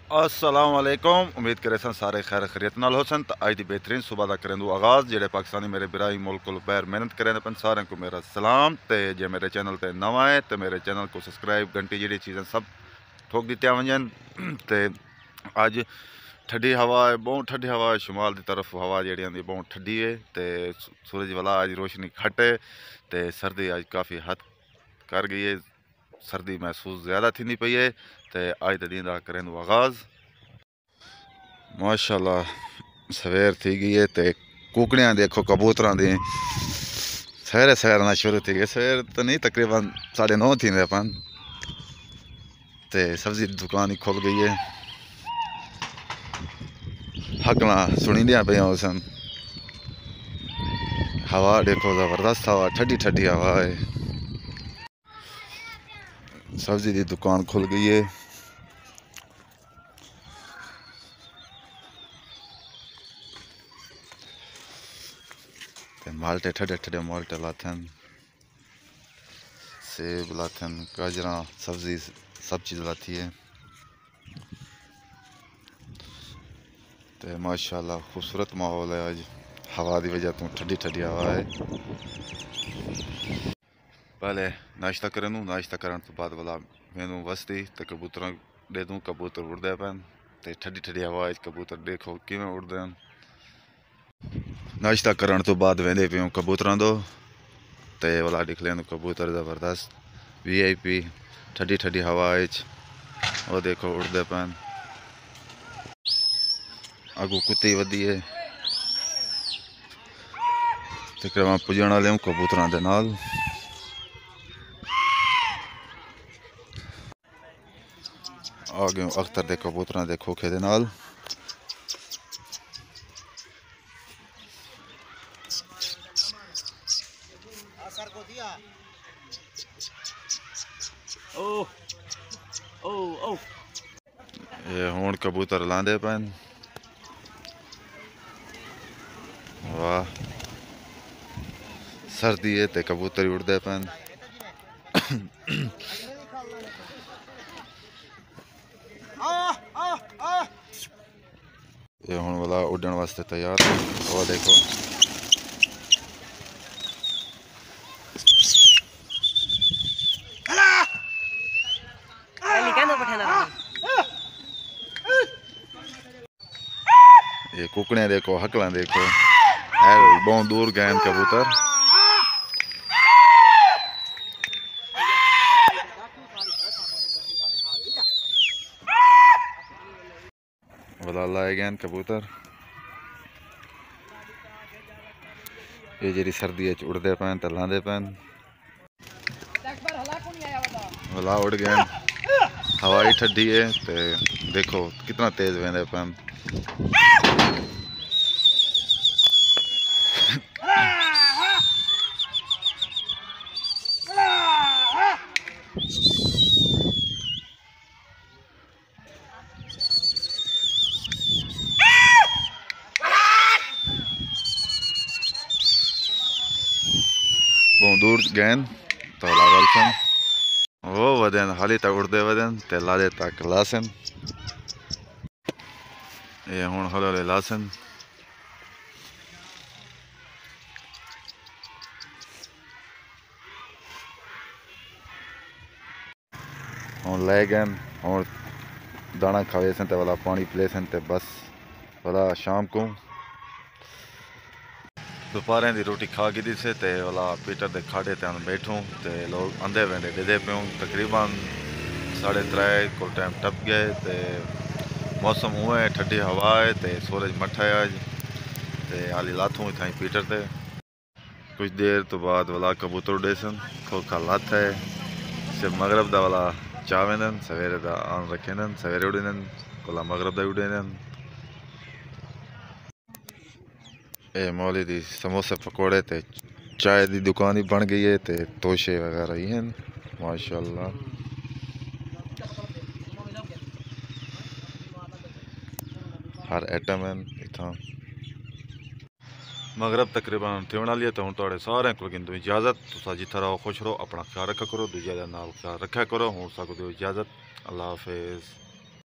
अस्सलाम वालेकुम। उम्मीद करे सन सारे खैर खैरियत नाल होसन। तो अज की बेहतरीन सुबह का करें आगाज़ जेडे पाकिस्तानी मेरे बिराई मुल्क बैर मेहनत करें अपन सारे को मेरा सलाम। तो जे मेरे चैनल पर नवा है तो मेरे चैनल को सब्सक्राइब घंटी जी चीज़ें सब ठोक दी वजन। तो अज ठंडी हवा है, बहुत ठंडी हवा है। शुमाल की तरफ हवा जी आती बहुत ठंडी है। तो सूरज वाला अज रोशनी घट है। तो सर्दी अज काफ़ी हद कर गई है, सर्दी महसूस ज़्यादा थी पई है। तो अज के दिन का करें आगाज़ माशाल्लाह सवेर थी गई है। तो कुकड़ियाँ देखो कबूतर दी सवेरे सवेरना शुरू थी गई। सवेर तो नहीं तकरीबन 9:30 थी अपन। तो सब्जी दुकान ही खुल गई है। हकला सुनी दियाँ पे सन। हवा देखो ज़बरदस्त हवा, ठंडी ठंडी हवा है। सब्जी की दुकान खुल गई है। माल्टे ठंडे ठंडे माल्टे लाथन, सेब लाथन, गाजर सब्जी सब चीज़ लाती है। तो माशाल्लाह खूबसूरत माहौल है। आज हवा की वजह तो ठंडी ठंडी हवा है। पहले नाश्ता करें, नाश्ता करने तो बाद वाला मैनू वसती तो कबूतर दे दूँ। कबूतर उड़ते पैन तो ठंडी ठंडी हवा कबूतर देखो किमें उड़ते हैं। नाश्ता करने तो बाद वेंदे पे कबूतर दो तो वाला दिख लें कबूतर ज़बरदस्त VIP ठंडी ठंडी हवा वो देखो उड़ते पैन। अगू कुत्ती वधी है। तकरीबन पुजण वाले हूँ कबूतर के नाल। आ गए अख्तर के कबूतर के खोखे के नाल। ये हुण कबूतर लांदे पैन। वाह सर्दी है तो कबूतर ही उड़ते पैन। ये हुण वाला उड़न वास्ते तैयार है। वो देखो ये कुकड़ियाँ देखो, हकला देखो, बहुत दूर गए कबूतर। वाला लाए गए कबूतर। ये जी सर्दी उड़ते पैन तो लाते पैन। वाला उड़ गए, हवाई ठंडी है। तो देखो कितना तेज वेंदे पैन। बहुत दूर गए तो लागल सन। वो वदन हाली तक उड़ते वदन ते लादे तक लासन। ये हुण हौले हौले लासन। हुण ले गए हुण दाना खावे सन ते वाला पानी पिले सन ते बस वाला शाम को दोपहर की रोटी खा की से ते वाला पीटर के खाड़े ते बैठूँ तो लोग आंदे वेंदे डिदे प्यूँ। तकरीबन 3:30 को टाइम टप गए। तो मौसम हुए ठंडी हवा है तो सूरज मठा है अज। तो हाली लाथूँ इतना पीटर ते कुछ देर तो बाद वाला कबूतर उड़े सन। खोखा लाथ है सिर्फ मगरब का वाला चा वेंदन, सवेरे का आन रखेंदन, सवेरे उड़ेंदन कोला मगरब का उड़ेंदन। ये मौली दी समोसे पकौड़े ते चाय की दुकान ही बन गई है। तो तोशे वगैरह ही हैं माशाल्लाह। हर आइटम है इतना। मगरब तकरीबन थिवण वाली है। तो हूँ थोड़े सारे को गिनदू इजाजत। तुसा जिथे रहो खुश रहो, अपना ख्याल रखा करो, दूजे का नाल ख्याल रखा करो। हूँ सकते हो इजाजत। अल्लाह हाफिज़।